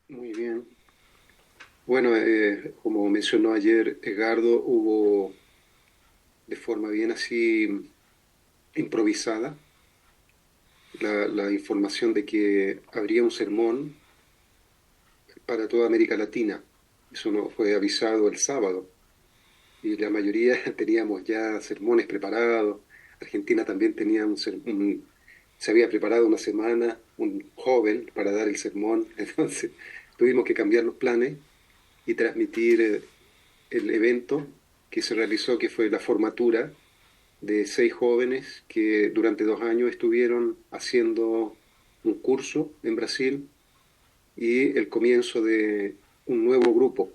Muy bien. Bueno, como mencionó ayer Edgardo, hubo de forma bien así improvisada la información de que habría un sermón para toda América Latina. Eso no fue avisado el sábado y la mayoría teníamos ya sermones preparados. Argentina también tenía se había preparado una semana un joven para dar el sermón. Entonces tuvimos que cambiar los planes y transmitir el evento que se realizó, que fue la formatura de 6 jóvenes que durante 2 años estuvieron haciendo un curso en Brasil y el comienzo de un nuevo grupo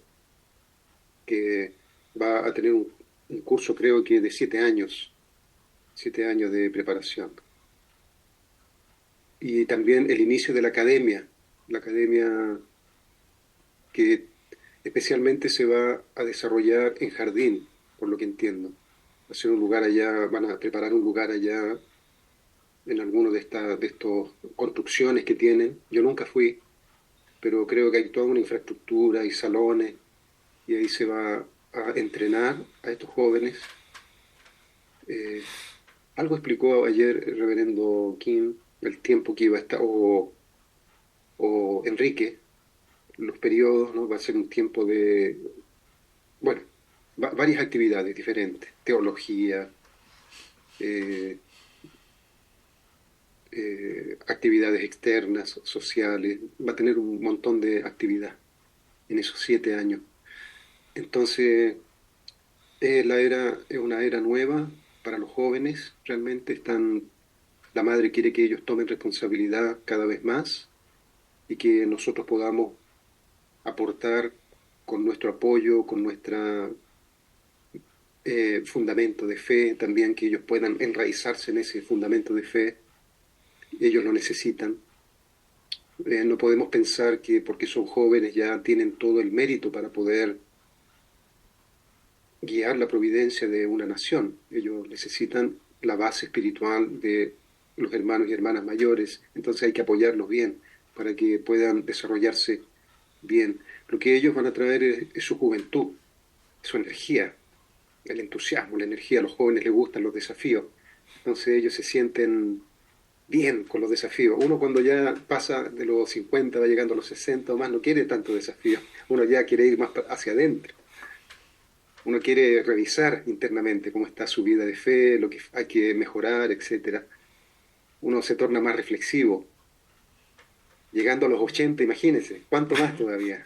que va a tener un curso, creo que de 7 años de preparación. Y también el inicio de la academia que especialmente se va a desarrollar en Jardín, por lo que entiendo. Hacer un lugar allá, van a preparar un lugar allá en alguno de estos construcciones que tienen. Yo nunca fui, pero creo que hay toda una infraestructura y salones, y ahí se va a entrenar a estos jóvenes. Eh, Algo explicó ayer el reverendo Kim, el tiempo que iba a estar, o Enrique, los periodos, ¿no? Va a ser un tiempo de, bueno, varias actividades diferentes, teología, eh, actividades externas, sociales, va a tener un montón de actividad en esos 7 años. Entonces, es una era nueva para los jóvenes, realmente la madre quiere que ellos tomen responsabilidad cada vez más y que nosotros podamos aportar con nuestro apoyo, con nuestra fundamento de fe, también que ellos puedan enraizarse en ese fundamento de fe, ellos lo necesitan. No podemos pensar que porque son jóvenes ya tienen todo el mérito para poder guiar la providencia de una nación. Ellos necesitan la base espiritual de los hermanos y hermanas mayores, entonces hay que apoyarlos bien para que puedan desarrollarse bien. Lo que ellos van a traer es su juventud, su energía, el entusiasmo, la energía. A los jóvenes les gustan los desafíos, entonces ellos se sienten bien con los desafíos. Uno cuando ya pasa de los 50, va llegando a los 60 o más, no quiere tanto desafío, uno ya quiere ir más hacia adentro. Uno quiere revisar internamente cómo está su vida de fe, lo que hay que mejorar, etcétera. Uno se torna más reflexivo. Llegando a los 80, imagínense, ¿cuánto más todavía?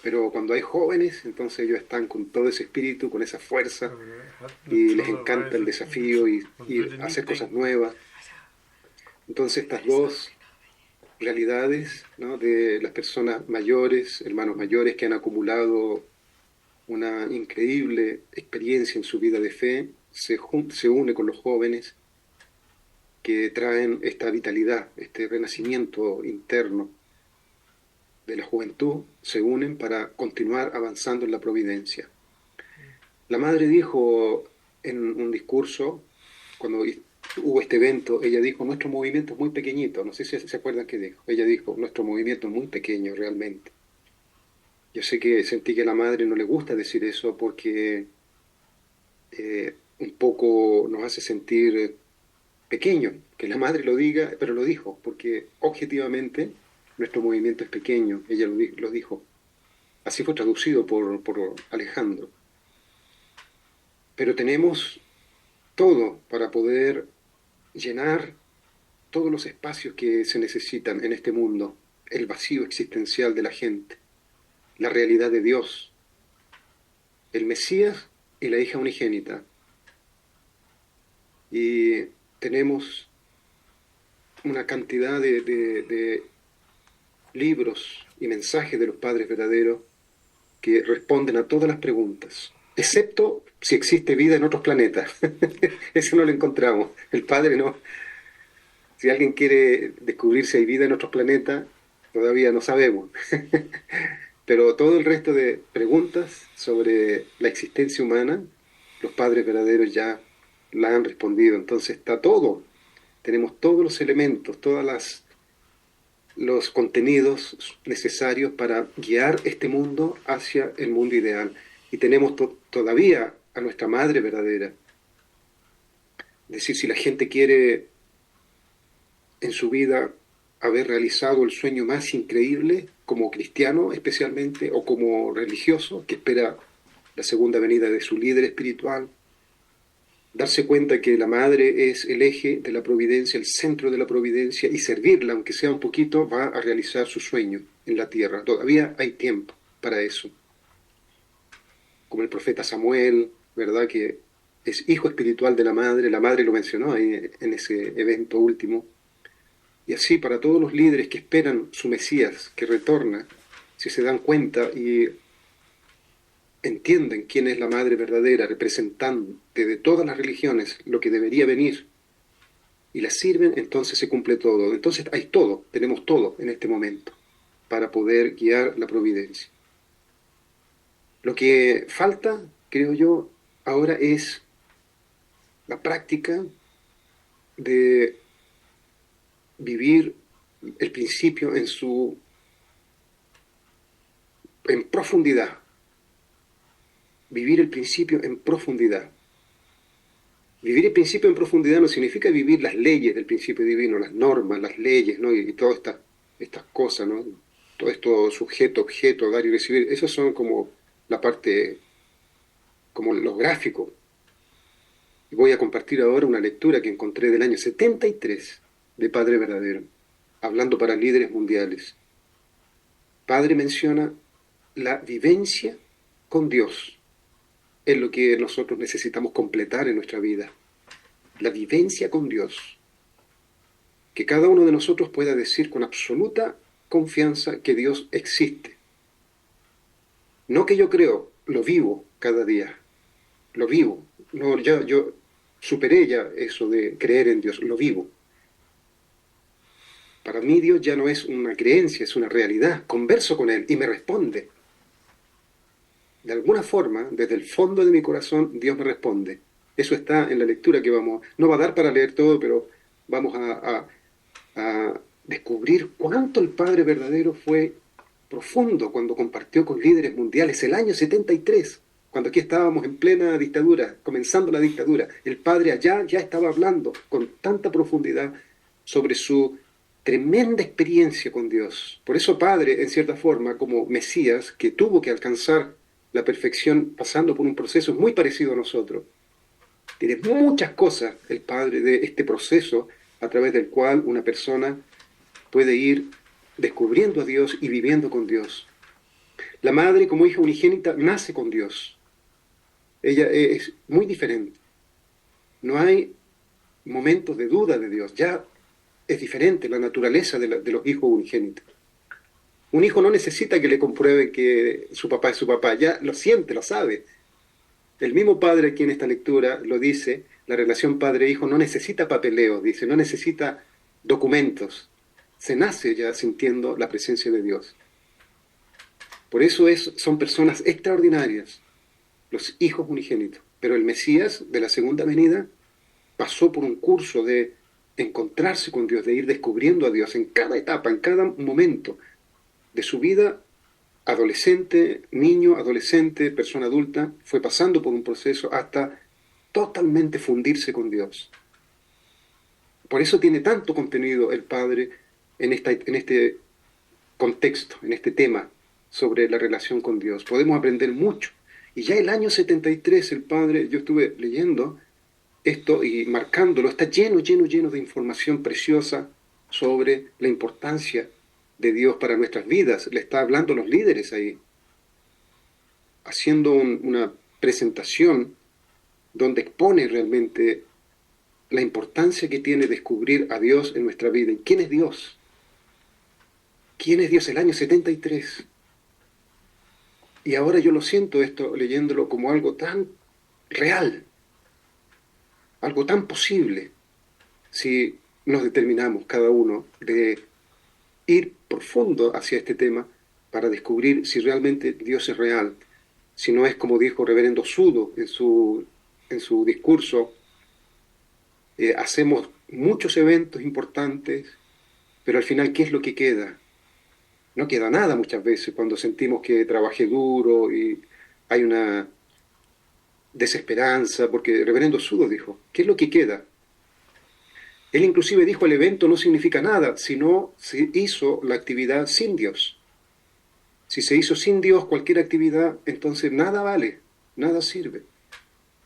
Pero cuando hay jóvenes, entonces ellos están con todo ese espíritu, con esa fuerza, y les encanta el desafío y hacer cosas nuevas. Entonces estas dos realidades, ¿no? De las personas mayores, hermanos mayores que han acumulado una increíble experiencia en su vida de fe, se une con los jóvenes que traen esta vitalidad, este renacimiento interno de la juventud, se unen para continuar avanzando en la providencia. La madre dijo en un discurso, cuando hubo este evento, ella dijo, nuestro movimiento es muy pequeñito, no sé si se acuerdan qué dijo, ella dijo, nuestro movimiento es muy pequeño realmente. Yo sé que sentí que a la madre no le gusta decir eso porque un poco nos hace sentir pequeño, que la madre lo diga, pero lo dijo, porque objetivamente nuestro movimiento es pequeño, ella lo dijo. Así fue traducido por Alejandro. Pero tenemos todo para poder llenar todos los espacios que se necesitan en este mundo, el vacío existencial de la gente, la realidad de Dios, el Mesías y la hija unigénita. Y tenemos una cantidad de libros y mensajes de los padres verdaderos que responden a todas las preguntas, excepto si existe vida en otros planetas. Eso no lo encontramos. El padre no. Si alguien quiere descubrir si hay vida en otros planetas, todavía no sabemos. Pero todo el resto de preguntas sobre la existencia humana, los padres verdaderos ya la han respondido. Entonces está todo. Tenemos todos los elementos, todas los contenidos necesarios para guiar este mundo hacia el mundo ideal. Y tenemos todavía a nuestra madre verdadera. Es decir, si la gente quiere en su vida haber realizado el sueño más increíble, como cristiano especialmente, o como religioso, que espera la segunda venida de su líder espiritual, darse cuenta que la madre es el eje de la providencia, el centro de la providencia, y servirla, aunque sea un poquito, va a realizar su sueño en la tierra. Todavía hay tiempo para eso. Como el profeta Samuel, ¿verdad? Que es hijo espiritual de la madre lo mencionó ahí en ese evento último. Y así para todos los líderes que esperan su Mesías, que retorna, si se dan cuenta y entienden quién es la madre verdadera, representante de todas las religiones, lo que debería venir, y la sirven, entonces se cumple todo. Entonces hay todo, tenemos todo en este momento para poder guiar la providencia. Lo que falta, creo yo, ahora es la práctica de vivir el principio en profundidad. Vivir el principio en profundidad. Vivir el principio en profundidad no significa vivir las leyes del principio divino, las normas, las leyes, ¿no? Y todas estas cosas, ¿no? Todo esto sujeto, objeto, dar y recibir, esos son como la parte, como los gráficos. Y voy a compartir ahora una lectura que encontré del año 73 de Padre Verdadero, hablando para líderes mundiales. Padre menciona la vivencia con Dios. Es lo que nosotros necesitamos completar en nuestra vida. La vivencia con Dios. Que cada uno de nosotros pueda decir con absoluta confianza que Dios existe. No que yo creo, lo vivo cada día. Lo vivo. No, yo superé ya eso de creer en Dios, lo vivo. Para mí Dios ya no es una creencia, es una realidad. Converso con Él y me responde. De alguna forma, desde el fondo de mi corazón, Dios me responde. Eso está en la lectura que no va a dar para leer todo, pero vamos a descubrir cuánto el Padre verdadero fue profundo cuando compartió con líderes mundiales el año 73, cuando aquí estábamos en plena dictadura, comenzando la dictadura. El Padre allá ya estaba hablando con tanta profundidad sobre su tremenda experiencia con Dios. Por eso Padre, en cierta forma, como Mesías, que tuvo que alcanzar la perfección pasando por un proceso muy parecido a nosotros. Tiene muchas cosas el Padre de este proceso a través del cual una persona puede ir descubriendo a Dios y viviendo con Dios. La madre, como hija unigénita, nace con Dios. Ella es muy diferente. No hay momentos de duda de Dios. Ya es diferente la naturaleza de los hijos unigénitos. Un hijo no necesita que le comprueben que su papá es su papá, ya lo siente, lo sabe. El mismo padre aquí en esta lectura lo dice, la relación padre-hijo no necesita papeleo, dice, no necesita documentos. Se nace ya sintiendo la presencia de Dios. Por eso son personas extraordinarias, los hijos unigénitos. Pero el Mesías de la segunda venida pasó por un curso de encontrarse con Dios, de ir descubriendo a Dios en cada etapa, en cada momento de su vida, adolescente, niño, adolescente, persona adulta, fue pasando por un proceso hasta totalmente fundirse con Dios. Por eso tiene tanto contenido el Padre en este contexto, en este tema sobre la relación con Dios. Podemos aprender mucho. Y ya el año 73 el Padre, yo estuve leyendo esto y marcándolo, está lleno de información preciosa sobre la importancia de Dios para nuestras vidas. Le está hablando a los líderes ahí, haciendo una presentación donde expone realmente la importancia que tiene descubrir a Dios en nuestra vida. ¿Y quién es Dios? ¿Quién es Dios? El año 73. Y ahora yo lo siento esto leyéndolo como algo tan real, algo tan posible, si nos determinamos cada uno de ir profundo hacia este tema para descubrir si realmente Dios es real, si no es como dijo Reverendo Sudo en su discurso, hacemos muchos eventos importantes, pero al final, ¿qué es lo que queda? No queda nada muchas veces cuando sentimos que trabajé duro y hay una desesperanza, porque el reverendo Sudo dijo, ¿qué es lo que queda? Él inclusive dijo, el evento no significa nada, sino se hizo la actividad sin Dios. Si se hizo sin Dios cualquier actividad, entonces nada vale, nada sirve,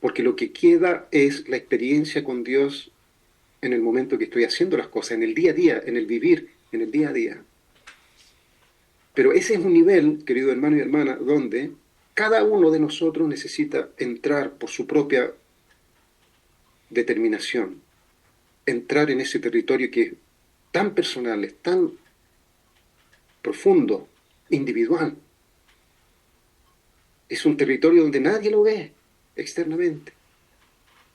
porque lo que queda es la experiencia con Dios en el momento que estoy haciendo las cosas, en el día a día, en el vivir, en el día a día. Pero ese es un nivel, querido hermano y hermana, donde cada uno de nosotros necesita entrar por su propia determinación, entrar en ese territorio que es tan personal, es tan profundo, individual. Es un territorio donde nadie lo ve externamente.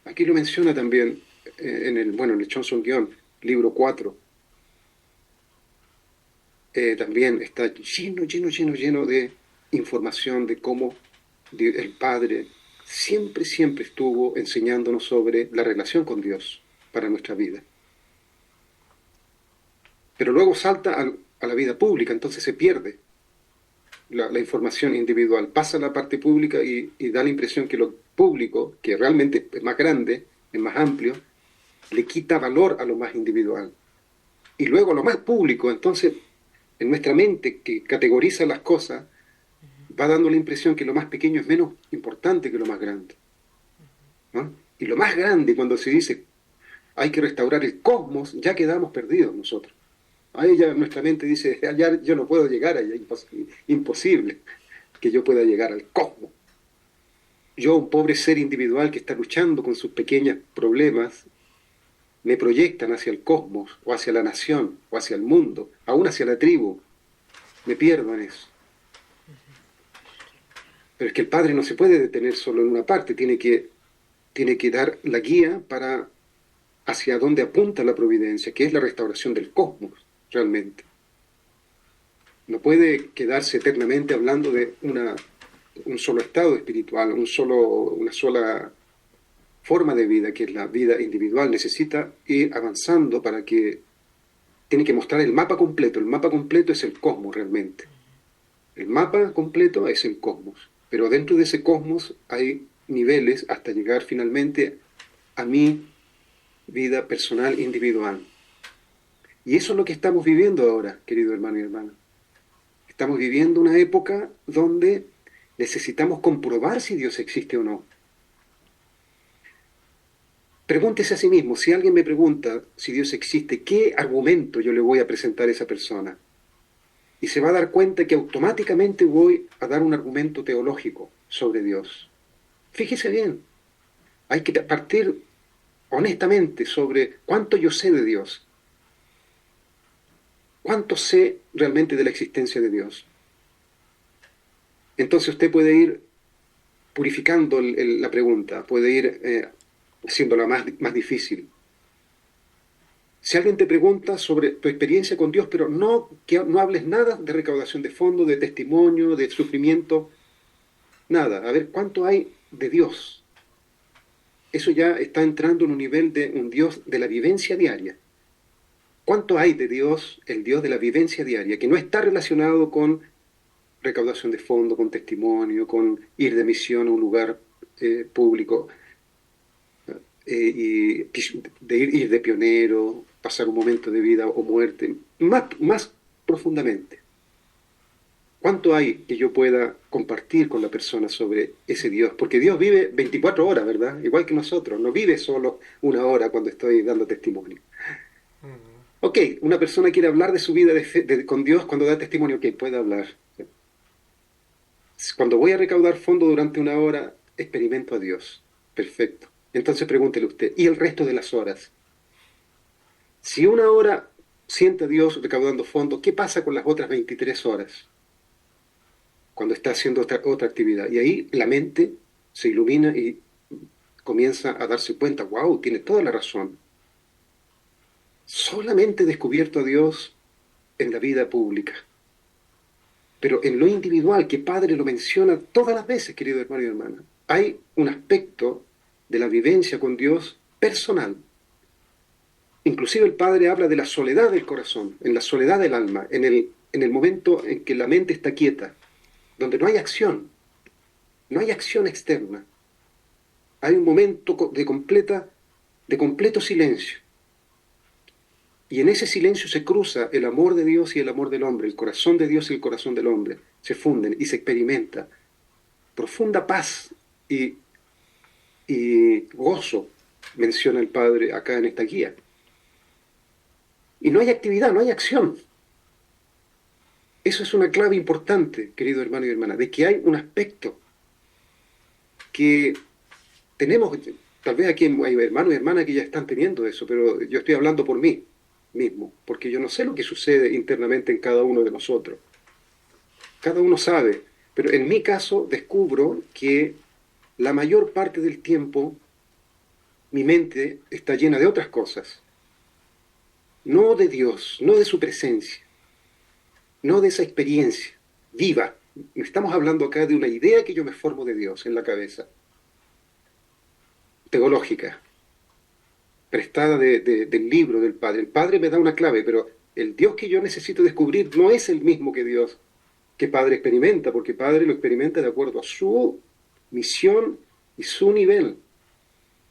Aquí lo menciona también en el Johnson Guión, libro 4. También está lleno de información de cómo el Padre siempre estuvo enseñándonos sobre la relación con Dios para nuestra vida. Pero luego salta a la vida pública, entonces se pierde la información individual, pasa a la parte pública y da la impresión que lo público, que realmente es más grande, es más amplio, le quita valor a lo más individual. Y luego lo más público, entonces, en nuestra mente que categoriza las cosas, va dando la impresión que lo más pequeño es menos importante que lo más grande, ¿no? Y lo más grande, cuando se dice hay que restaurar el cosmos, ya quedamos perdidos nosotros. Ahí ya nuestra mente dice, ya yo no puedo llegar allá, imposible que yo pueda llegar al cosmos. Yo, un pobre ser individual que está luchando con sus pequeños problemas, me proyectan hacia el cosmos, o hacia la nación, o hacia el mundo, aún hacia la tribu. Me pierdo en eso. Pero es que el Padre no se puede detener solo en una parte, tiene que dar la guía para hacia dónde apunta la providencia, que es la restauración del cosmos, realmente. No puede quedarse eternamente hablando de un solo estado espiritual, una sola forma de vida, que es la vida individual. Necesita ir avanzando para que tiene que mostrar el mapa completo. El mapa completo es el cosmos realmente. El mapa completo es el cosmos. Pero dentro de ese cosmos hay niveles hasta llegar finalmente a mi vida personal individual. Y eso es lo que estamos viviendo ahora, querido hermano y hermana. Estamos viviendo una época donde necesitamos comprobar si Dios existe o no. Pregúntese a sí mismo, si alguien me pregunta si Dios existe, ¿qué argumento yo le voy a presentar a esa persona? Y se va a dar cuenta que automáticamente voy a dar un argumento teológico sobre Dios. Fíjese bien, hay que partir honestamente sobre cuánto yo sé de Dios, cuánto sé realmente de la existencia de Dios. Entonces usted puede ir purificando la pregunta, puede ir haciéndola más difícil. Si alguien te pregunta sobre tu experiencia con Dios, pero no hables nada de recaudación de fondos, de testimonio, de sufrimiento, nada. A ver, ¿cuánto hay de Dios? Eso ya está entrando en un nivel de un Dios de la vivencia diaria. ¿Cuánto hay de Dios, el Dios de la vivencia diaria, que no está relacionado con recaudación de fondos, con testimonio, con ir de misión a un lugar público, y de ir de pionero, pasar un momento de vida o muerte, más profundamente? ¿Cuánto hay que yo pueda compartir con la persona sobre ese Dios? Porque Dios vive 24 horas, ¿verdad? Igual que nosotros, no vive solo una hora cuando estoy dando testimonio. Ok, una persona quiere hablar de su vida con Dios cuando da testimonio, ok, puede hablar. Cuando voy a recaudar fondos durante una hora, experimento a Dios. Perfecto. Entonces pregúntele usted, ¿y el resto de las horas? Si una hora siente a Dios recaudando fondos, ¿qué pasa con las otras 23 horas? Cuando está haciendo otra actividad. Y ahí la mente se ilumina y comienza a darse cuenta, wow, tiene toda la razón. Solamente he descubierto a Dios en la vida pública. Pero en lo individual, que Padre lo menciona todas las veces, querido hermano y hermana, hay un aspecto de la vivencia con Dios personal. Inclusive el Padre habla de la soledad del corazón, en la soledad del alma, en el en el momento en que la mente está quieta, donde no hay acción, no hay acción externa. Hay un momento de completo silencio. Y en ese silencio se cruza el amor de Dios y el amor del hombre, el corazón de Dios y el corazón del hombre. Se funden y se experimenta profunda paz y, y gozo, menciona el Padre acá en esta guía. Y no hay actividad, no hay acción. Eso es una clave importante, querido hermano y hermana, de que hay un aspecto que tenemos, tal vez aquí hay hermanos y hermanas que ya están teniendo eso, pero yo estoy hablando por mí mismo, porque yo no sé lo que sucede internamente en cada uno de nosotros. Cada uno sabe, pero en mi caso descubro que la mayor parte del tiempo mi mente está llena de otras cosas, no de Dios, no de su presencia, no de esa experiencia viva. Estamos hablando acá de una idea que yo me formo de Dios en la cabeza, teológica, prestada del libro del Padre. El Padre me da una clave, pero el Dios que yo necesito descubrir no es el mismo que Dios que Padre experimenta, porque Padre lo experimenta de acuerdo a su misión y su nivel.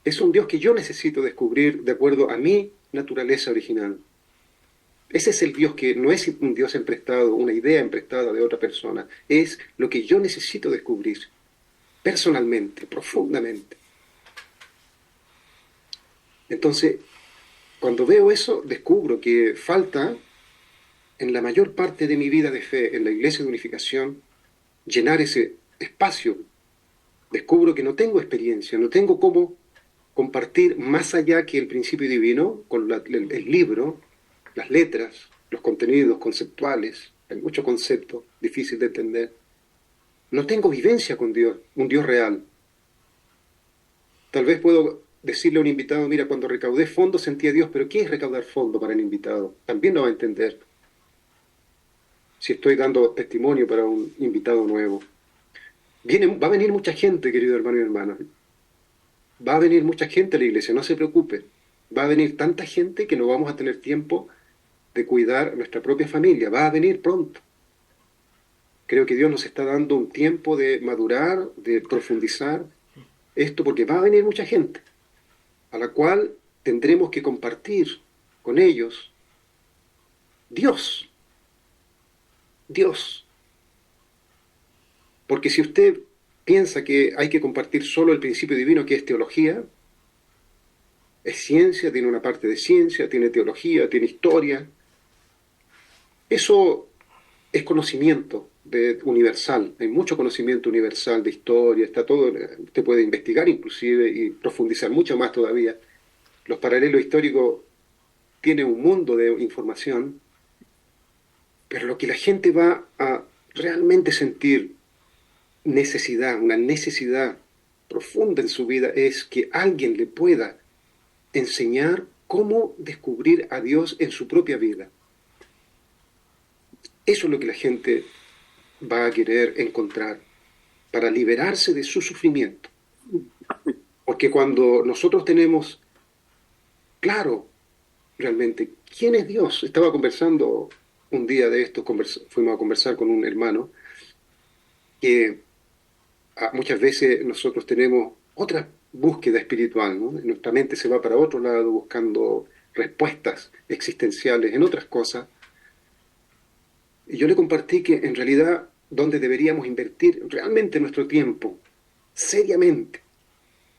Es un Dios que yo necesito descubrir de acuerdo a mi naturaleza original. Ese es el Dios que no es un Dios emprestado, una idea emprestada de otra persona. Es lo que yo necesito descubrir personalmente, profundamente. Entonces, cuando veo eso, descubro que falta en la mayor parte de mi vida de fe en la Iglesia de Unificación llenar ese espacio. Descubro que no tengo experiencia, no tengo cómo compartir más allá que el principio divino con el libro, las letras, los contenidos conceptuales. Hay muchos conceptos difíciles de entender. No tengo vivencia con Dios, un Dios real. Tal vez puedo decirle a un invitado, mira, cuando recaudé fondos sentí a Dios, pero ¿qué es recaudar fondos para el invitado? También no va a entender si estoy dando testimonio para un invitado nuevo. Va a venir mucha gente, querido hermano y hermana. Va a venir mucha gente a la iglesia, no se preocupe. Va a venir tanta gente que no vamos a tener tiempo de cuidar nuestra propia familia. Va a venir pronto. Creo que Dios nos está dando un tiempo de madurar, de profundizar esto, porque va a venir mucha gente, a la cual tendremos que compartir con ellos Dios. Dios. Porque si usted piensa que hay que compartir solo el principio divino, que es teología, es ciencia, tiene una parte de ciencia, tiene teología, tiene historia, eso es conocimiento universal, hay mucho conocimiento universal de historia, está todo, usted puede investigar inclusive y profundizar mucho más todavía. Los paralelos históricos tienen un mundo de información, pero lo que la gente va a realmente sentir necesidad, una necesidad profunda en su vida es que alguien le pueda enseñar cómo descubrir a Dios en su propia vida. Eso es lo que la gente va a querer encontrar para liberarse de su sufrimiento. Porque cuando nosotros tenemos claro realmente quién es Dios, estaba conversando un día de esto, fuimos a conversar con un hermano que muchas veces nosotros tenemos otra búsqueda espiritual, ¿no? Nuestra mente se va para otro lado buscando respuestas existenciales en otras cosas. Y yo le compartí que en realidad donde deberíamos invertir realmente nuestro tiempo, seriamente,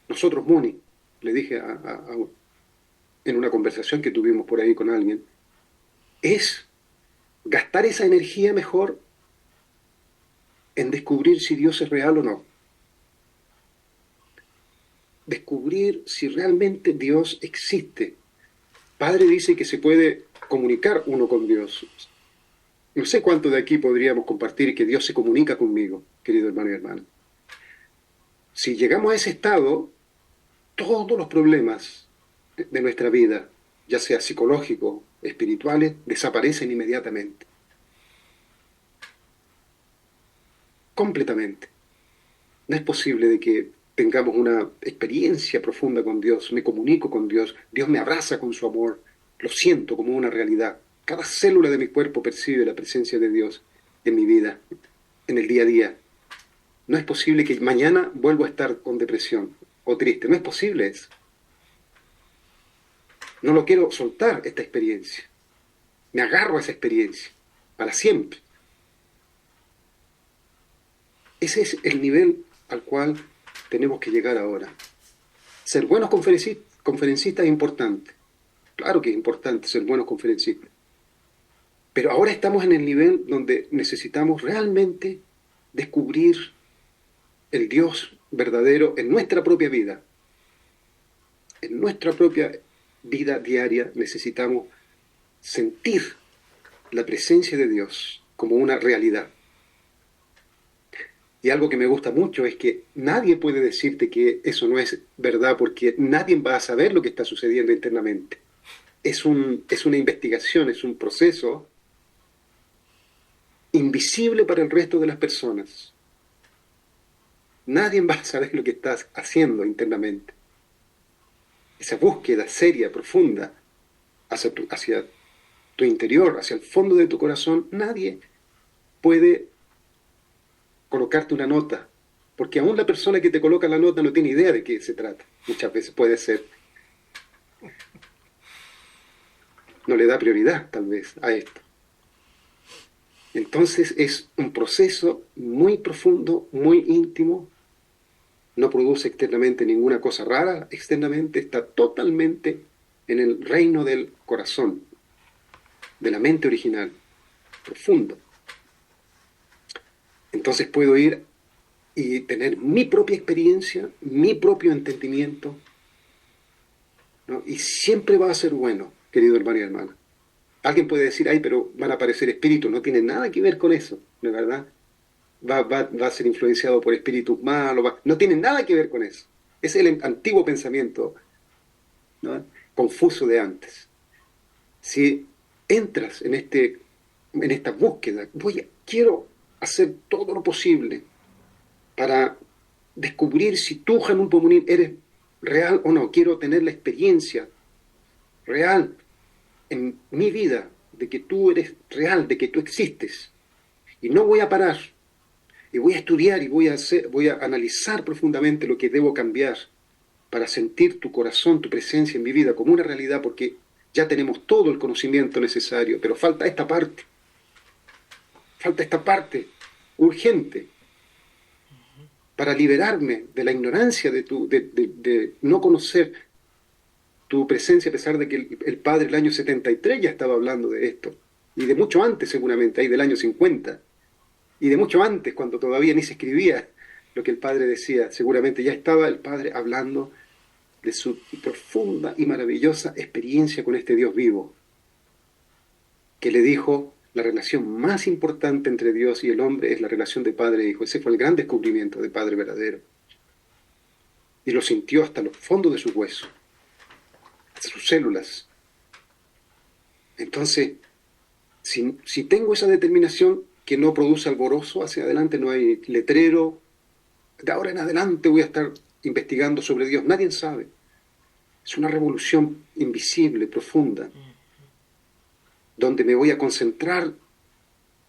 nosotros, Muni, le dije en una conversación que tuvimos por ahí con alguien, es gastar esa energía mejor en descubrir si Dios es real o no. Descubrir si realmente Dios existe. Padre dice que se puede comunicar uno con Dios. No sé cuánto de aquí podríamos compartir que Dios se comunica conmigo, querido hermano y hermana. Si llegamos a ese estado, todos los problemas de nuestra vida, ya sea psicológicos, espirituales, desaparecen inmediatamente. Completamente. No es posible de que tengamos una experiencia profunda con Dios, me comunico con Dios, Dios me abraza con su amor, lo siento como una realidad. Cada célula de mi cuerpo percibe la presencia de Dios en mi vida, en el día a día. No es posible que mañana vuelva a estar con depresión o triste. No es posible eso. No lo quiero soltar, esta experiencia. Me agarro a esa experiencia para siempre. Ese es el nivel al cual tenemos que llegar ahora. Ser buenos conferencistas es importante. Claro que es importante ser buenos conferencistas. Pero ahora estamos en el nivel donde necesitamos realmente descubrir el Dios verdadero en nuestra propia vida. En nuestra propia vida diaria necesitamos sentir la presencia de Dios como una realidad. Y algo que me gusta mucho es que nadie puede decirte que eso no es verdad porque nadie va a saber lo que está sucediendo internamente. Es una investigación, es un proceso invisible para el resto de las personas. Nadie va a saber lo que estás haciendo internamente. Esa búsqueda seria, profunda, hacia tu interior, hacia el fondo de tu corazón, nadie puede colocarte una nota, porque aún la persona que te coloca la nota no tiene idea de qué se trata. Muchas veces puede ser. No le da prioridad, tal vez, a esto. Entonces es un proceso muy profundo, muy íntimo, no produce externamente ninguna cosa rara, externamente está totalmente en el reino del corazón, de la mente original, profundo. Entonces puedo ir y tener mi propia experiencia, mi propio entendimiento, ¿no? Y siempre va a ser bueno, querido hermano y hermana. Alguien puede decir, ay, pero van a aparecer espíritus, no tiene nada que ver con eso, ¿no es verdad? Va a ser influenciado por espíritus malos, no tiene nada que ver con eso. Es el antiguo pensamiento, ¿no?, confuso de antes. Si entras en esta búsqueda, quiero hacer todo lo posible para descubrir si tú, Hanun Pomunin, eres real o no. Quiero tener la experiencia real en mi vida de que tú eres real, de que tú existes. Y no voy a parar. Y voy a estudiar y voy a analizar profundamente lo que debo cambiar para sentir tu corazón, tu presencia en mi vida como una realidad, porque ya tenemos todo el conocimiento necesario, pero falta esta parte urgente para liberarme de la ignorancia de no conocer tu presencia, a pesar de que el Padre el año 73 ya estaba hablando de esto, y de mucho antes seguramente, ahí del año 50, y de mucho antes, cuando todavía ni se escribía lo que el Padre decía, seguramente ya estaba el Padre hablando de su profunda y maravillosa experiencia con este Dios vivo, que le dijo, la relación más importante entre Dios y el hombre es la relación de padre e hijo. Ese fue el gran descubrimiento de Padre verdadero. Y lo sintió hasta los fondos de sus huesos, hasta sus células. Entonces, si tengo esa determinación que no produce alborozo hacia adelante, no hay letrero, de ahora en adelante voy a estar investigando sobre Dios, nadie sabe. Es una revolución invisible, profunda, donde me voy a concentrar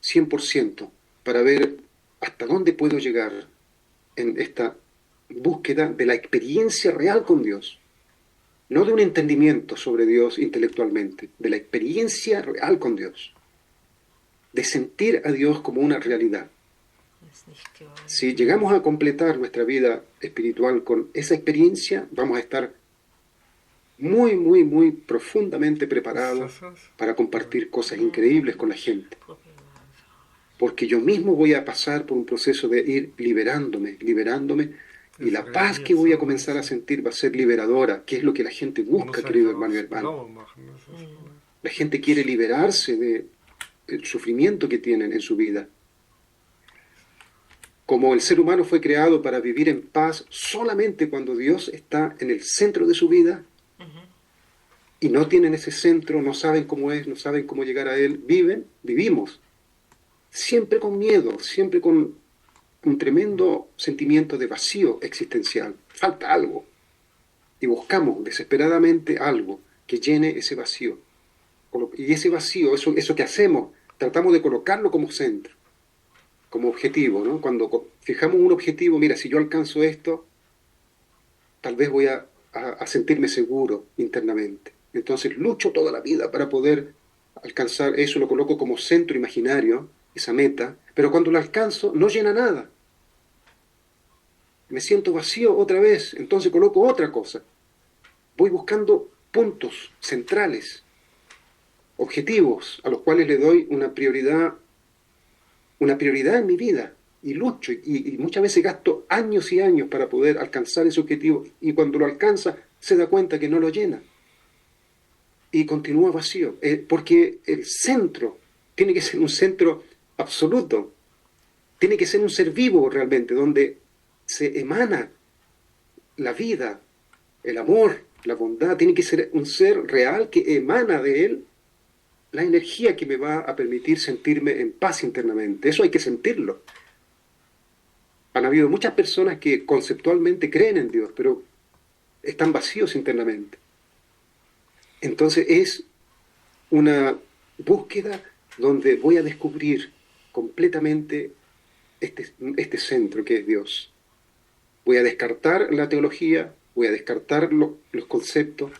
100% para ver hasta dónde puedo llegar en esta búsqueda de la experiencia real con Dios. No de un entendimiento sobre Dios intelectualmente, de la experiencia real con Dios. De sentir a Dios como una realidad. Si llegamos a completar nuestra vida espiritual con esa experiencia, vamos a estar muy, muy, muy profundamente preparados para compartir cosas increíbles con la gente. Porque yo mismo voy a pasar por un proceso de ir liberándome, y la paz que voy a comenzar a sentir va a ser liberadora, que es lo que la gente busca, querido hermano y hermano. La gente quiere liberarse del sufrimiento que tienen en su vida. Como el ser humano fue creado para vivir en paz solamente cuando Dios está en el centro de su vida, y no tienen ese centro, no saben cómo es, no saben cómo llegar a Él, vivimos, siempre con miedo, siempre con un tremendo sentimiento de vacío existencial. Falta algo. Y buscamos desesperadamente algo que llene ese vacío. Y ese vacío, eso que hacemos, tratamos de colocarlo como centro, como objetivo, ¿no? Cuando fijamos un objetivo, mira, si yo alcanzo esto, tal vez voy a sentirme seguro internamente. Entonces lucho toda la vida para poder alcanzar eso, lo coloco como centro imaginario, esa meta, pero cuando lo alcanzo no llena nada. Me siento vacío otra vez, entonces coloco otra cosa. Voy buscando puntos centrales, objetivos, a los cuales le doy una prioridad en mi vida. Y lucho, y muchas veces gasto años y años para poder alcanzar ese objetivo, y cuando lo alcanza se da cuenta que no lo llena y continúa vacío, porque el centro tiene que ser un centro absoluto, tiene que ser un ser vivo realmente, donde se emana la vida, el amor, la bondad, tiene que ser un ser real que emana de él la energía que me va a permitir sentirme en paz internamente. Eso hay que sentirlo. Han habido muchas personas que conceptualmente creen en Dios, pero están vacíos internamente. Entonces es una búsqueda donde voy a descubrir completamente este centro que es Dios. Voy a descartar la teología, voy a descartar los conceptos,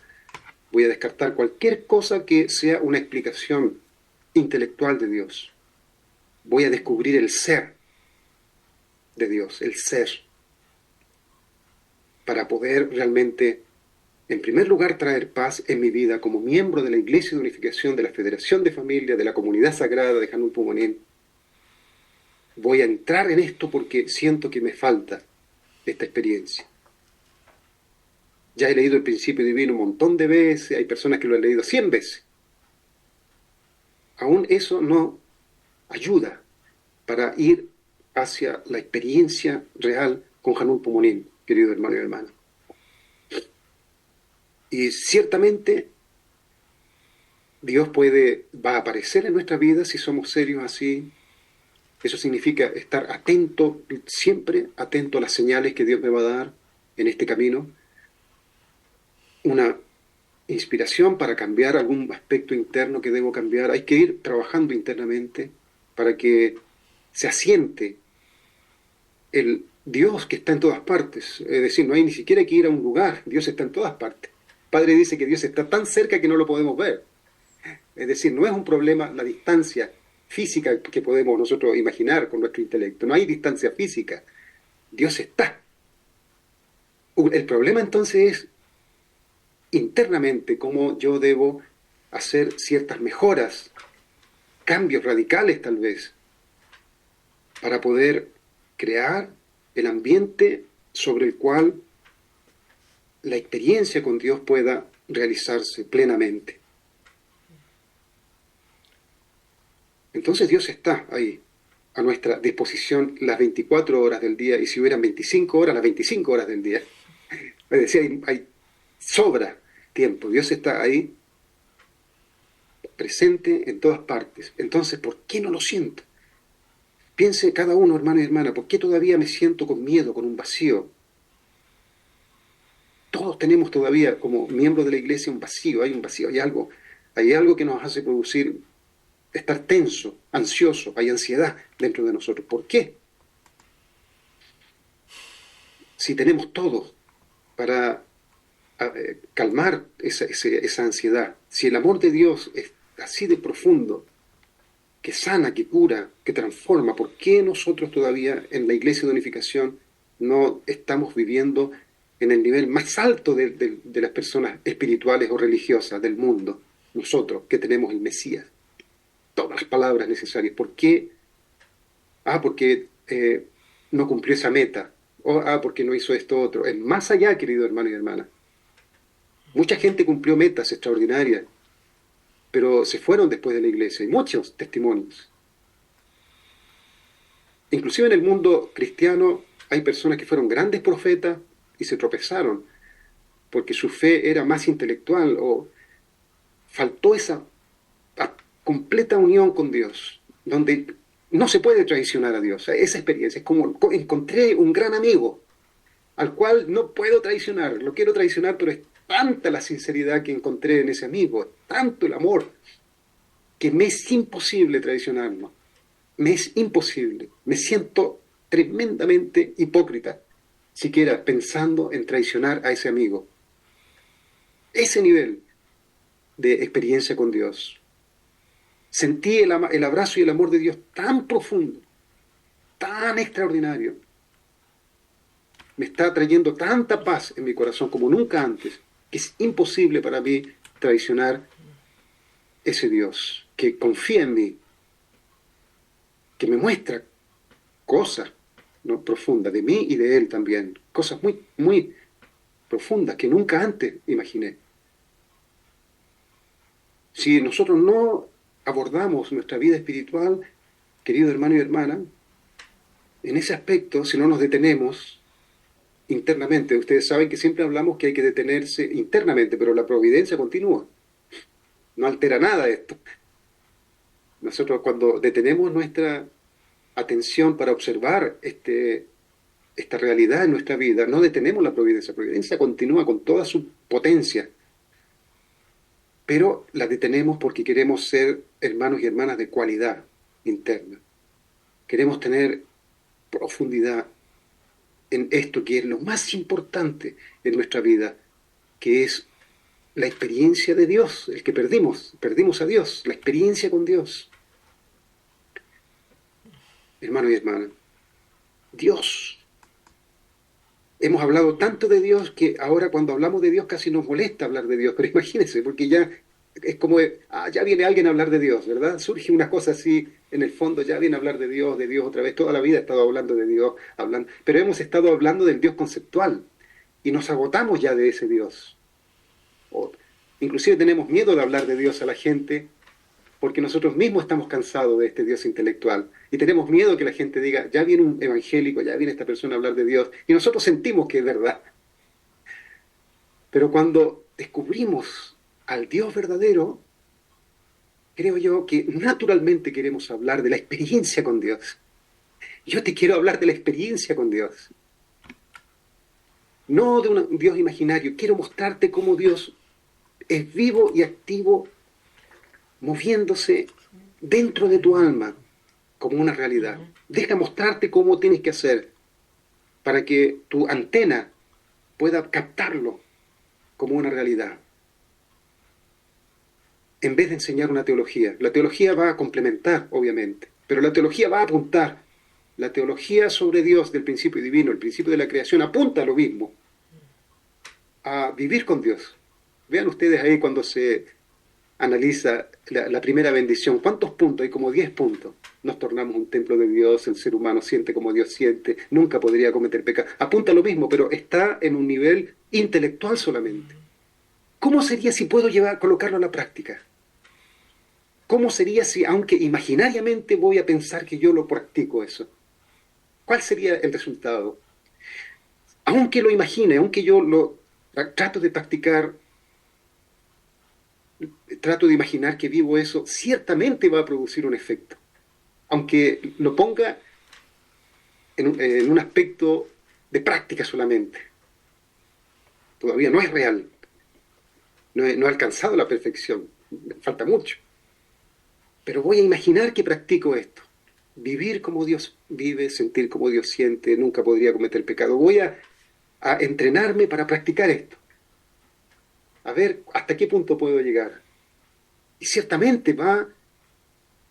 voy a descartar cualquier cosa que sea una explicación intelectual de Dios. Voy a descubrir el ser de Dios, el ser, para poder realmente, en primer lugar, traer paz en mi vida como miembro de la Iglesia de Unificación, de la Federación de Familia, de la Comunidad Sagrada de Janul Pumonín. Voy a entrar en esto porque siento que me falta esta experiencia. Ya he leído el Principio Divino un montón de veces, hay personas que lo han leído 100 veces. Aún eso no ayuda para ir hacia la experiencia real con Janul Pumonín, querido hermano y hermana. Y ciertamente Dios va a aparecer en nuestra vida si somos serios así. Eso significa estar atento, siempre atento a las señales que Dios me va a dar en este camino. Una inspiración para cambiar algún aspecto interno que debo cambiar. Hay que ir trabajando internamente para que se asiente el Dios que está en todas partes. Es decir, no hay ni siquiera que ir a un lugar, Dios está en todas partes. El Padre dice que Dios está tan cerca que no lo podemos ver. Es decir, no es un problema la distancia física que podemos nosotros imaginar con nuestro intelecto. No hay distancia física. Dios está. El problema entonces es internamente cómo yo debo hacer ciertas mejoras, cambios radicales tal vez, para poder crear el ambiente sobre el cual la experiencia con Dios pueda realizarse plenamente. Entonces Dios está ahí, a nuestra disposición las 24 horas del día, y si hubieran 25 horas, las 25 horas del día. Es decir, hay sobra tiempo. Dios está ahí, presente en todas partes. Entonces, ¿por qué no lo siento? Piense cada uno, hermano y hermana, ¿por qué todavía me siento con miedo, con un vacío? Todos tenemos todavía, como miembros de la iglesia, un vacío, hay algo que nos hace producir estar tenso, ansioso, hay ansiedad dentro de nosotros. ¿Por qué? Si tenemos todo para calmar esa ansiedad, si el amor de Dios es así de profundo, que sana, que cura, que transforma, ¿por qué nosotros todavía en la Iglesia de Unificación no estamos viviendo en el nivel más alto de las personas espirituales o religiosas del mundo? Nosotros, que tenemos el Mesías, todas las palabras necesarias. ¿Por qué? Porque no cumplió esa meta. Porque no hizo esto otro. Es más allá, querido hermano y hermana. Mucha gente cumplió metas extraordinarias, pero se fueron después de la iglesia. Hay muchos testimonios. Inclusive en el mundo cristiano hay personas que fueron grandes profetas y se tropezaron porque su fe era más intelectual o faltó esa completa unión con Dios, donde no se puede traicionar a Dios. Esa experiencia es como encontré un gran amigo al cual no puedo traicionar, lo quiero traicionar, pero es tanta la sinceridad que encontré en ese amigo, tanto el amor, que me es imposible traicionarlo. Me es imposible. Me siento tremendamente hipócrita, siquiera pensando en traicionar a ese amigo. Ese nivel de experiencia con Dios. Sentí el abrazo y el amor de Dios tan profundo, tan extraordinario. Me está trayendo tanta paz en mi corazón como nunca antes, que es imposible para mí traicionar ese Dios que confía en mí, que me muestra cosas, ¿no?, profundas de mí y de Él también, cosas muy, muy profundas que nunca antes imaginé. Si nosotros no abordamos nuestra vida espiritual, querido hermano y hermana, en ese aspecto, si no nos detenemos internamente, ustedes saben que siempre hablamos que hay que detenerse internamente, pero la providencia continúa, no altera nada esto. Nosotros cuando detenemos nuestra atención para observar esta realidad en nuestra vida, no detenemos la providencia. La providencia continúa con toda su potencia, pero la detenemos porque queremos ser hermanos y hermanas de cualidad interna. Queremos tener profundidad en esto que es lo más importante en nuestra vida, que es la experiencia de Dios, el que perdimos a Dios, la experiencia con Dios. Hermano y hermana, Dios. Hemos hablado tanto de Dios que ahora cuando hablamos de Dios casi nos molesta hablar de Dios, pero imagínense, porque ya es como, ya viene alguien a hablar de Dios, ¿verdad? Surge una cosa así, en el fondo ya viene a hablar de Dios otra vez. Toda la vida he estado hablando de Dios, pero hemos estado hablando del Dios conceptual y nos agotamos ya de ese Dios. Inclusive tenemos miedo de hablar de Dios a la gente porque nosotros mismos estamos cansados de este Dios intelectual y tenemos miedo que la gente diga, ya viene un evangélico, ya viene esta persona a hablar de Dios, y nosotros sentimos que es verdad. Pero cuando descubrimos al Dios verdadero, creo yo que naturalmente queremos hablar de la experiencia con Dios. Yo te quiero hablar de la experiencia con Dios, no de un Dios imaginario. Quiero mostrarte cómo Dios es vivo y activo, moviéndose dentro de tu alma como una realidad. Deja mostrarte cómo tienes que hacer para que tu antena pueda captarlo como una realidad. En vez de enseñar una teología. La teología va a complementar, obviamente, pero la teología va a apuntar. La teología sobre Dios del principio divino, el principio de la creación, apunta a lo mismo, a vivir con Dios. Vean ustedes ahí cuando se analiza la primera bendición, ¿cuántos puntos? Hay como 10 puntos. Nos tornamos un templo de Dios, el ser humano siente como Dios siente, nunca podría cometer pecado. Apunta a lo mismo, pero está en un nivel intelectual solamente. ¿Cómo sería si puedo colocarlo a la práctica? ¿Cómo sería si, aunque imaginariamente voy a pensar que yo lo practico eso? ¿Cuál sería el resultado? Aunque lo imagine, aunque yo lo trato de practicar, trato de imaginar que vivo eso, ciertamente va a producir un efecto. Aunque lo ponga en un aspecto de práctica solamente. Todavía no es real. No he alcanzado la perfección. Falta mucho. Pero voy a imaginar que practico esto. Vivir como Dios vive, sentir como Dios siente, nunca podría cometer pecado. Voy a entrenarme para practicar esto. A ver hasta qué punto puedo llegar. Y ciertamente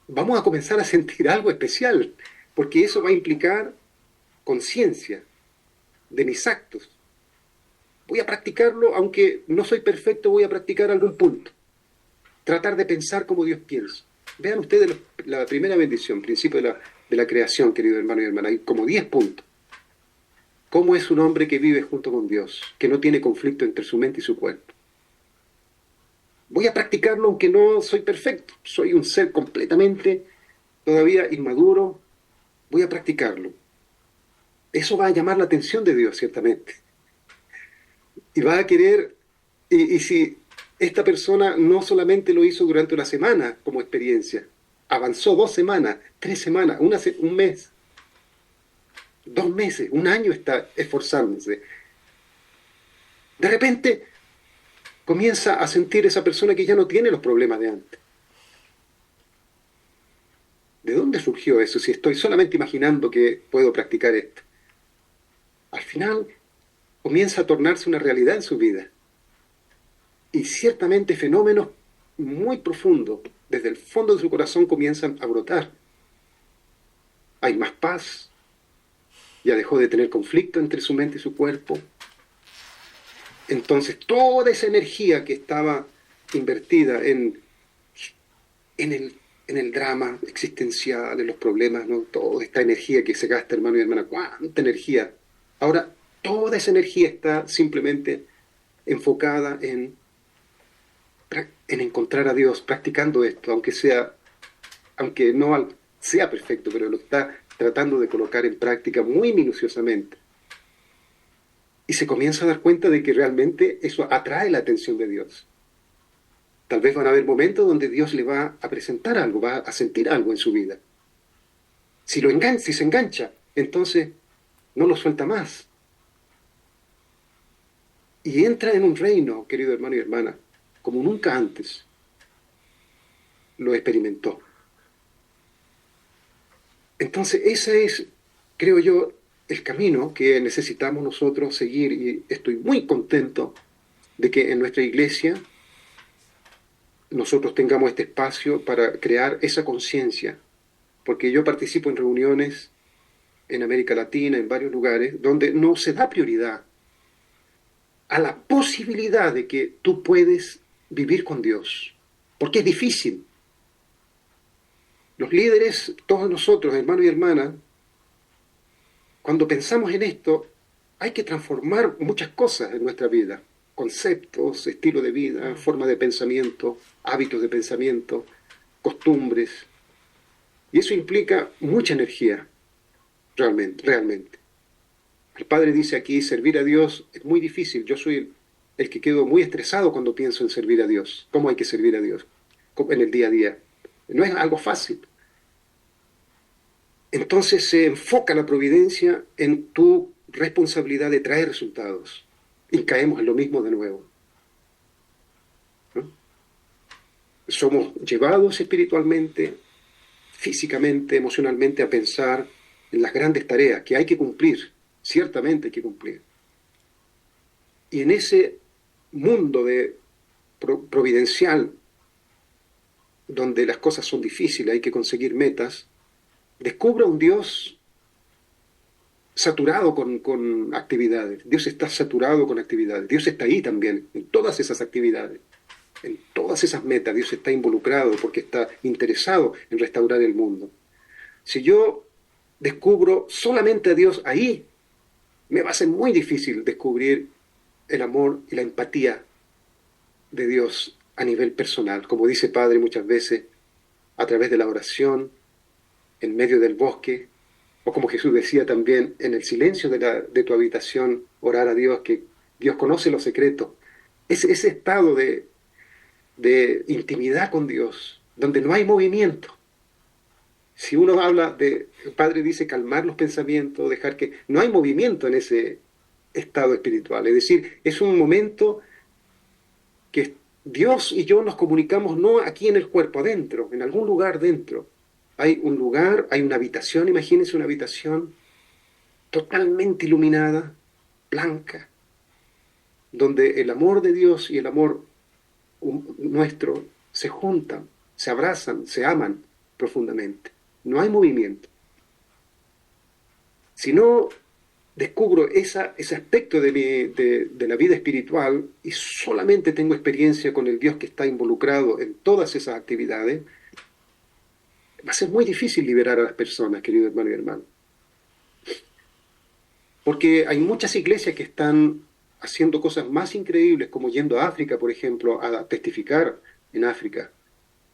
vamos a comenzar a sentir algo especial, porque eso va a implicar conciencia de mis actos. Voy a practicarlo, aunque no soy perfecto, voy a practicar algún punto. Tratar de pensar como Dios piensa. Vean ustedes la primera bendición, principio de la creación, querido hermano y hermana, hay como 10 puntos. ¿Cómo es un hombre que vive junto con Dios, que no tiene conflicto entre su mente y su cuerpo? Voy a practicarlo aunque no soy perfecto, soy un ser completamente todavía inmaduro, voy a practicarlo. Eso va a llamar la atención de Dios, ciertamente. Y va a querer, y si esta persona no solamente lo hizo durante una semana como experiencia, avanzó 2 semanas, 3 semanas, un mes, 2 meses, un año está esforzándose. De repente comienza a sentir esa persona que ya no tiene los problemas de antes. ¿De dónde surgió eso si estoy solamente imaginando que puedo practicar esto? Al final comienza a tornarse una realidad en su vida. Y ciertamente fenómenos muy profundos, desde el fondo de su corazón, comienzan a brotar. Hay más paz, ya dejó de tener conflicto entre su mente y su cuerpo. Entonces toda esa energía que estaba invertida en el, en el drama existencial, en los problemas, ¿no? Toda esta energía que se gasta, hermano y hermana, cuánta energía. Ahora, toda esa energía está simplemente enfocada en encontrar a Dios, practicando esto, aunque no sea perfecto, pero lo está tratando de colocar en práctica muy minuciosamente. Y se comienza a dar cuenta de que realmente eso atrae la atención de Dios. Tal vez van a haber momentos donde Dios le va a presentar algo, va a sentir algo en su vida. Si se engancha, entonces no lo suelta más. Y entra en un reino, querido hermano y hermana, como nunca antes lo experimentó. Entonces, ese es, creo yo, el camino que necesitamos nosotros seguir. Y estoy muy contento de que en nuestra iglesia nosotros tengamos este espacio para crear esa conciencia. Porque yo participo en reuniones en América Latina, en varios lugares, donde no se da prioridad a la posibilidad de que tú puedes vivir con Dios. Porque es difícil. Los líderes, todos nosotros, hermanos y hermanas, cuando pensamos en esto, hay que transformar muchas cosas en nuestra vida. Conceptos, estilo de vida, forma de pensamiento, hábitos de pensamiento, costumbres. Y eso implica mucha energía, realmente. El Padre dice aquí, servir a Dios es muy difícil. Yo soy el que quedo muy estresado cuando pienso en servir a Dios. ¿Cómo hay que servir a Dios en el día a día? No es algo fácil. Entonces se enfoca la providencia en tu responsabilidad de traer resultados. Y caemos en lo mismo de nuevo, ¿no? Somos llevados espiritualmente, físicamente, emocionalmente a pensar en las grandes tareas que hay que cumplir, ciertamente hay que cumplir. Y en ese mundo de providencial, donde las cosas son difíciles, hay que conseguir metas, descubra un Dios saturado con actividades. Dios está saturado con actividades. Dios está ahí también, en todas esas actividades, en todas esas metas. Dios está involucrado porque está interesado en restaurar el mundo. Si yo descubro solamente a Dios ahí, me va a ser muy difícil descubrir el amor y la empatía de Dios a nivel personal. Como dice Padre muchas veces, a través de la oración, en medio del bosque, o como Jesús decía también, en el silencio de tu habitación, orar a Dios, que Dios conoce los secretos. Ese estado de intimidad con Dios, donde no hay movimiento. Si uno habla el Padre dice calmar los pensamientos, dejar que... No hay movimiento en ese estado espiritual. Es decir, es un momento que Dios y yo nos comunicamos no aquí en el cuerpo, adentro, en algún lugar dentro. Hay un lugar, hay una habitación, imagínense una habitación totalmente iluminada, blanca, donde el amor de Dios y el amor nuestro se juntan, se abrazan, se aman profundamente. No hay movimiento. Si no descubro ese aspecto de la vida espiritual y solamente tengo experiencia con el Dios que está involucrado en todas esas actividades, va a ser muy difícil liberar a las personas, querido hermano y hermano. Porque hay muchas iglesias que están haciendo cosas más increíbles, como yendo a África, por ejemplo, a testificar en África.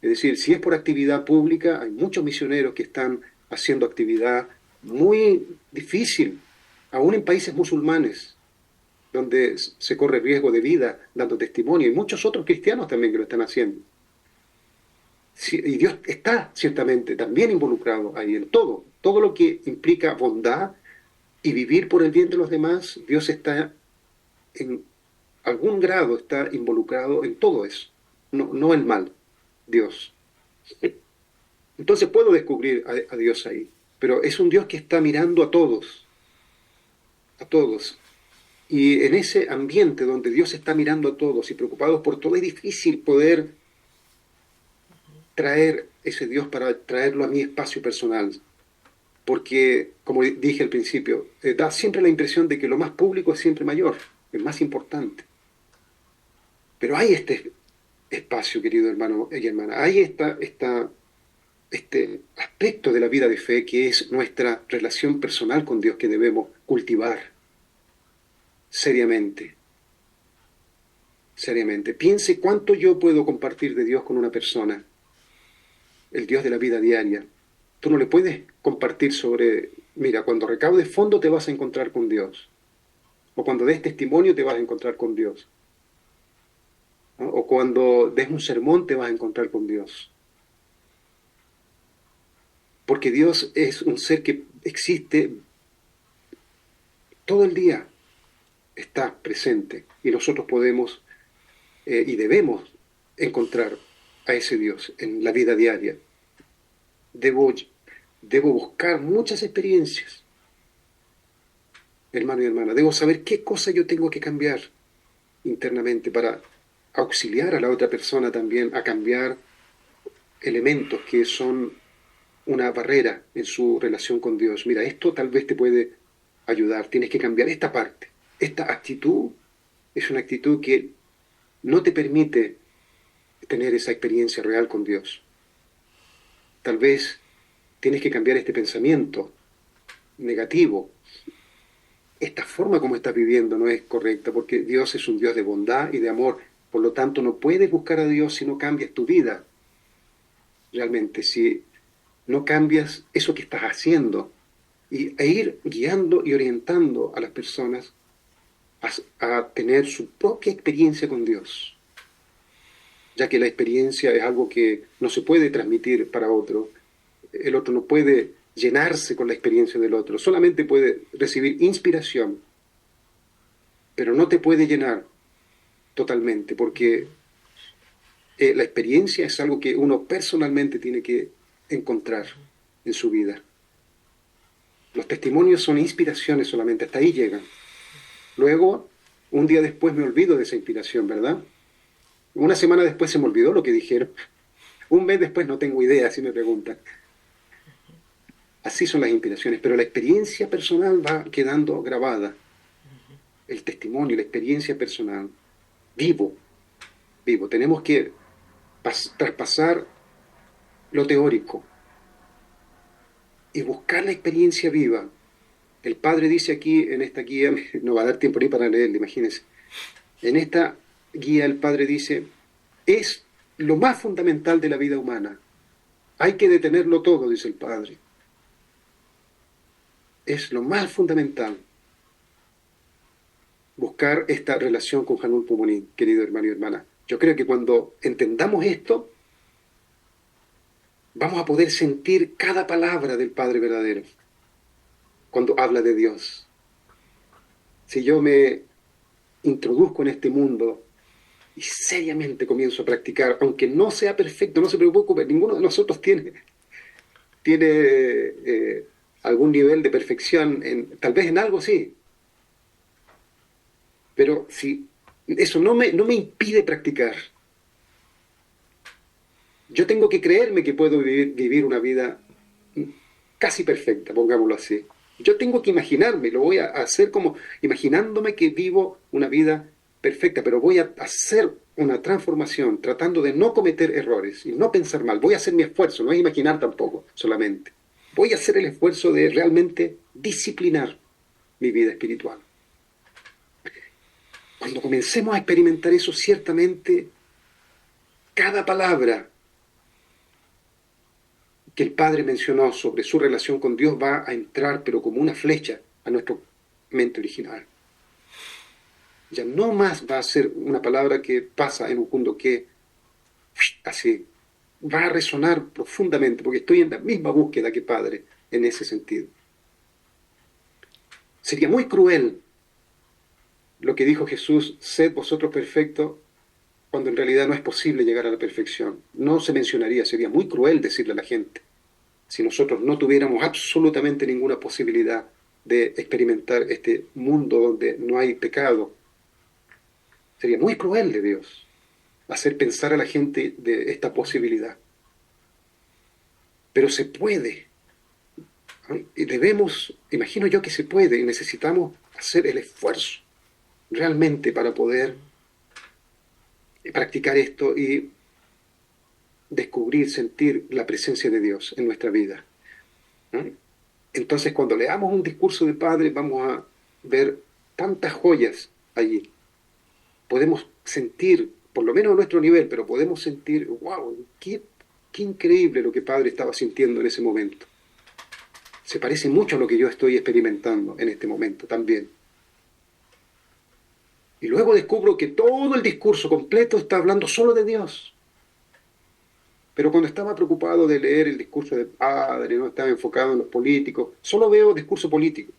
Es decir, si es por actividad pública, hay muchos misioneros que están haciendo actividad muy difícil, aún en países musulmanes, donde se corre riesgo de vida dando testimonio, y muchos otros cristianos también que lo están haciendo. Y Dios está ciertamente también involucrado ahí en todo lo que implica bondad y vivir por el bien de los demás. Dios está en algún grado está involucrado en todo eso, no el mal, Dios. Entonces puedo descubrir a Dios ahí. Pero es un Dios que está mirando a todos, a todos. Y en ese ambiente donde Dios está mirando a todos y preocupados por todo, es difícil poder traer ese Dios para traerlo a mi espacio personal. Porque, como dije al principio, da siempre la impresión de que lo más público es siempre mayor, es más importante. Pero hay este espacio, querido hermano y hermana, hay este aspecto de la vida de fe que es nuestra relación personal con Dios que debemos cultivar seriamente, seriamente. Piense cuánto yo puedo compartir de Dios con una persona, el Dios de la vida diaria. Tú no le puedes compartir sobre, mira, cuando recaudes fondo te vas a encontrar con Dios, o cuando des testimonio te vas a encontrar con Dios, ¿no? O cuando des un sermón te vas a encontrar con Dios. Porque Dios es un ser que existe todo el día, está presente, y nosotros podemos y debemos encontrar a ese Dios en la vida diaria. Debo, debo buscar muchas experiencias, hermano y hermana. Debo saber qué cosa yo tengo que cambiar internamente para auxiliar a la otra persona también a cambiar elementos que son una barrera en su relación con Dios. Mira, esto tal vez te puede ayudar, tienes que cambiar esta parte. Esta actitud es una actitud que no te permite tener esa experiencia real con Dios. Tal vez tienes que cambiar este pensamiento negativo. Esta forma como estás viviendo no es correcta porque Dios es un Dios de bondad y de amor. Por lo tanto, no puedes buscar a Dios si no cambias tu vida. Realmente, si no cambias eso que estás haciendo e ir guiando y orientando a las personas a tener su propia experiencia con Dios, ya que la experiencia es algo que no se puede transmitir para otro. El otro no puede llenarse con la experiencia del otro, solamente puede recibir inspiración, pero no te puede llenar totalmente, porque la experiencia es algo que uno personalmente tiene que encontrar en su vida. Los testimonios son inspiraciones solamente, hasta ahí llegan. Luego, un día después me olvido de esa inspiración, ¿verdad? Una semana después se me olvidó lo que dijeron. Un mes después no tengo idea, si me preguntan. Así son las inspiraciones, pero la experiencia personal va quedando grabada. El testimonio, la experiencia personal. Vivo, vivo. Tenemos que traspasar lo teórico y buscar la experiencia viva. El Padre dice aquí, en esta guía, no va a dar tiempo ni para leerla, imagínense. En esta guía el Padre dice, es lo más fundamental de la vida humana. Hay que detenerlo todo, dice el Padre. Es lo más fundamental. Buscar esta relación con Hanul Pumuní, querido hermano y hermana. Yo creo que cuando entendamos esto, vamos a poder sentir cada palabra del Padre verdadero cuando habla de Dios. Si yo me introduzco en este mundo y seriamente comienzo a practicar, aunque no sea perfecto, no se preocupe, ninguno de nosotros tiene algún nivel de perfección, tal vez en algo sí, pero si eso no me impide practicar, yo tengo que creerme que puedo vivir una vida casi perfecta, pongámoslo así. Yo tengo que imaginarme, lo voy a hacer como imaginándome que vivo una vida perfecta, pero voy a hacer una transformación tratando de no cometer errores y no pensar mal. Voy a hacer mi esfuerzo, no es imaginar tampoco solamente. Voy a hacer el esfuerzo de realmente disciplinar mi vida espiritual. Cuando comencemos a experimentar eso, ciertamente cada palabra que el Padre mencionó sobre su relación con Dios va a entrar, pero como una flecha, a nuestra mente original. Ya no más va a ser una palabra que pasa en un mundo que así va a resonar profundamente, porque estoy en la misma búsqueda que Padre en ese sentido. Sería muy cruel lo que dijo Jesús, sed vosotros perfectos, cuando en realidad no es posible llegar a la perfección. No se mencionaría, sería muy cruel decirle a la gente. si nosotros no tuviéramos absolutamente ninguna posibilidad de experimentar este mundo donde no hay pecado. Sería muy cruel de Dios hacer pensar a la gente de esta posibilidad. Pero se puede. Y debemos, imagino yo que se puede, y necesitamos hacer el esfuerzo realmente para poder practicar esto y descubrir, sentir la presencia de Dios en nuestra vida. Entonces, cuando leamos un discurso del Padre, vamos a ver tantas joyas allí. Podemos sentir, por lo menos a nuestro nivel, pero podemos sentir, wow, qué increíble lo que Padre estaba sintiendo en ese momento. Se parece mucho a lo que yo estoy experimentando en este momento también. Y luego descubro que todo el discurso completo está hablando solo de Dios. Pero cuando estaba preocupado de leer el discurso del Padre, no estaba enfocado en los políticos, solo veo discurso político.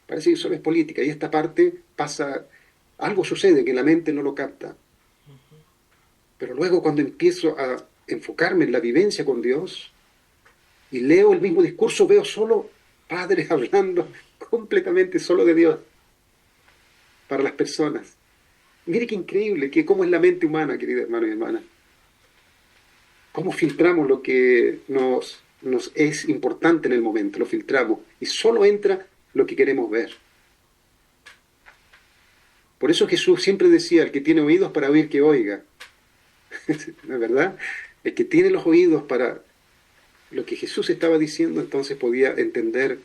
Parece que solo es política. Y esta parte pasa, algo sucede que la mente no lo capta. Pero luego cuando empiezo a enfocarme en la vivencia con Dios y leo el mismo discurso, veo solo padres hablando completamente solo de Dios para las personas. Mire qué increíble, que cómo es la mente humana, queridos hermanos y hermanas. Cómo filtramos lo que nos es importante en el momento, lo filtramos y solo entra lo que queremos ver. Por eso Jesús siempre decía, el que tiene oídos para oír, que oiga. ¿No es verdad? El que tiene los oídos para lo que Jesús estaba diciendo, entonces podía entender,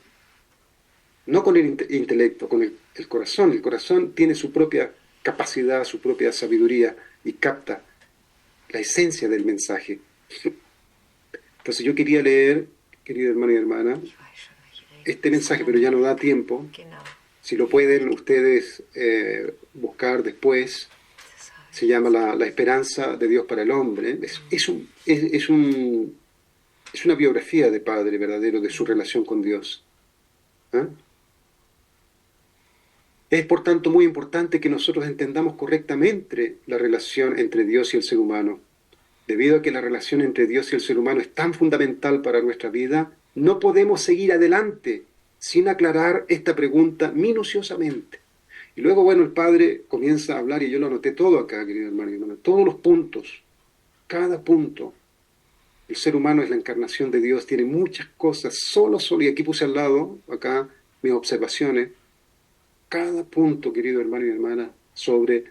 no con el intelecto, con el corazón. El corazón tiene su propia capacidad, su propia sabiduría y capta la esencia del mensaje. Entonces yo quería leer, querido hermano y hermana, este mensaje, pero ya no da tiempo. Si lo pueden ustedes buscar después, se llama la esperanza de Dios para el hombre. Es una biografía de Padre verdadero, de su relación con Dios. ¿Ah? Es por tanto muy importante que nosotros entendamos correctamente la relación entre Dios y el ser humano. Debido a que la relación entre Dios y el ser humano es tan fundamental para nuestra vida, no podemos seguir adelante sin aclarar esta pregunta minuciosamente. Y luego, bueno, el Padre comienza a hablar, y yo lo anoté todo acá, querido hermano y hermana, todos los puntos, cada punto. El ser humano es la encarnación de Dios, tiene muchas cosas, solo, y aquí puse al lado, acá, mis observaciones, cada punto, querido hermano y hermana, sobre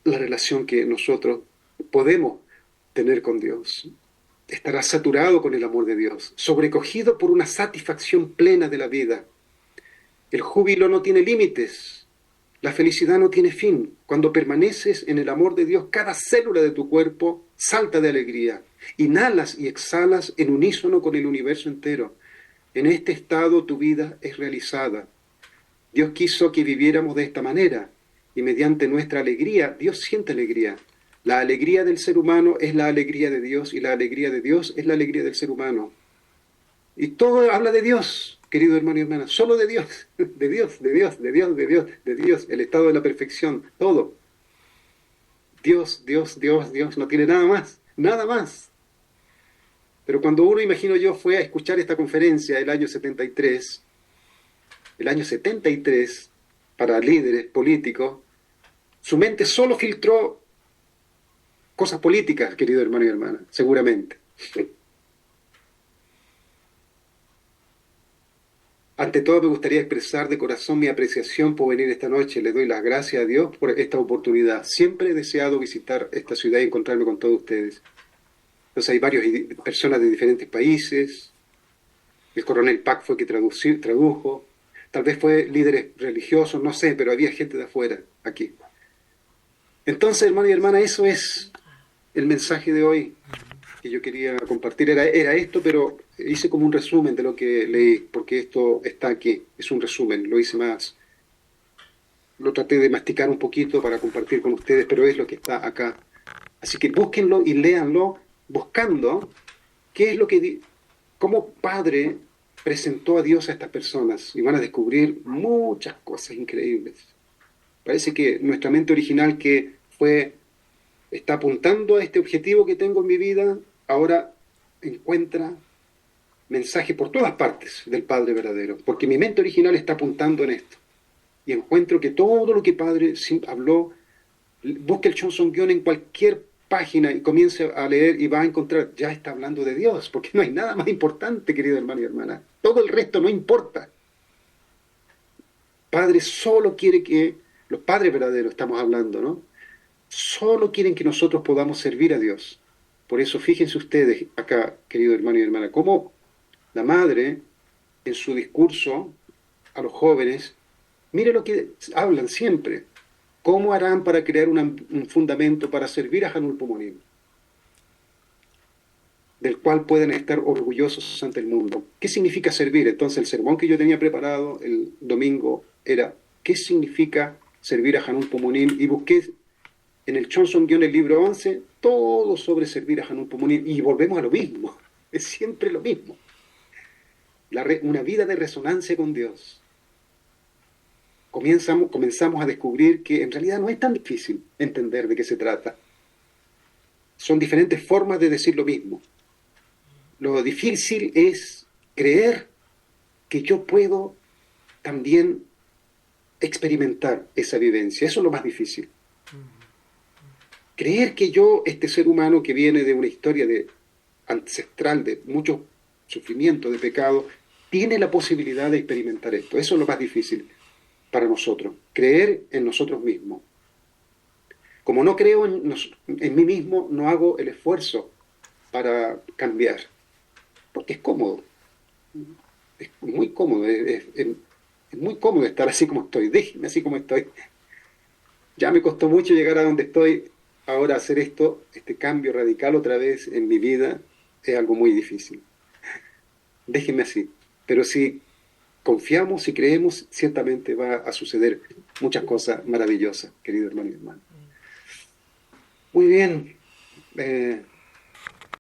la relación que nosotros podemos tener con Dios. Estará saturado con el amor de Dios, sobrecogido por una satisfacción plena de la vida. El júbilo no tiene límites, la felicidad no tiene fin. Cuando permaneces en el amor de Dios, cada célula de tu cuerpo salta de alegría. Inhalas y exhalas en unísono con el universo entero. En este estado tu vida es realizada. Dios quiso que viviéramos de esta manera, y mediante nuestra alegría, Dios siente alegría. La alegría del ser humano es la alegría de Dios, y la alegría de Dios es la alegría del ser humano. Y todo habla de Dios, querido hermano y hermana, solo de Dios, de Dios, de Dios, de Dios, de Dios, de Dios, el estado de la perfección, todo. Dios, Dios, Dios, Dios, no tiene nada más, nada más. Pero cuando uno, imagino yo, fue a escuchar esta conferencia el año 73, para líderes políticos, su mente solo filtró cosas políticas, querido hermano y hermana, seguramente. Ante todo me gustaría expresar de corazón mi apreciación por venir esta noche. Le doy las gracias a Dios por esta oportunidad. Siempre he deseado visitar esta ciudad y encontrarme con todos ustedes. Entonces hay varias personas de diferentes países. El coronel Pack fue que tradujo. Tal vez fue líderes religiosos, no sé, pero había gente de afuera aquí. Entonces, hermano y hermana, eso es el mensaje de hoy que yo quería compartir. Era esto, pero hice como un resumen de lo que leí, porque esto está aquí, es un resumen, lo hice más. Lo traté de masticar un poquito para compartir con ustedes, pero es lo que está acá. Así que búsquenlo y léanlo, buscando qué es lo que cómo Padre presentó a Dios a estas personas, y van a descubrir muchas cosas increíbles. Parece que nuestra mente original que está apuntando a este objetivo que tengo en mi vida, ahora encuentra mensaje por todas partes del Padre verdadero, porque mi mente original está apuntando en esto. Y encuentro que todo lo que Padre habló, busque el Johnson-Guion en cualquier página y comience a leer y va a encontrar, ya está hablando de Dios, porque no hay nada más importante, querido hermano y hermana. Todo el resto no importa. Padre solo quiere que, los padres verdaderos estamos hablando, ¿no? Solo quieren que nosotros podamos servir a Dios. Por eso fíjense ustedes acá, querido hermano y hermana, cómo la madre en su discurso a los jóvenes, mire lo que hablan siempre. ¿Cómo harán para crear un fundamento para servir a Hanul Pomonim? Del cual pueden estar orgullosos ante el mundo. ¿Qué significa servir? Entonces el sermón que yo tenía preparado el domingo era ¿qué significa servir a Hanul Pomonim? Y busqué en el Johnson-Guion, el libro 11, todo sobre servir a Hanul Pomonim. Y volvemos a lo mismo. Es siempre lo mismo. Una vida de resonancia con Dios. Comenzamos a descubrir que en realidad no es tan difícil entender de qué se trata. Son diferentes formas de decir lo mismo. Lo difícil es creer que yo puedo también experimentar esa vivencia. Eso es lo más difícil. Creer que yo, este ser humano que viene de una historia ancestral de mucho sufrimiento, de pecado, tiene la posibilidad de experimentar esto. Eso es lo más difícil para nosotros, creer en nosotros mismos. Como no creo en mí mismo, no hago el esfuerzo para cambiar, porque es cómodo, es muy cómodo, es muy cómodo estar así como estoy, déjeme así como estoy. Ya me costó mucho llegar a donde estoy, ahora hacer este cambio radical otra vez en mi vida, es algo muy difícil. Déjeme así, pero si confiamos y creemos, ciertamente va a suceder muchas cosas maravillosas, querido hermano y hermano. Muy bien.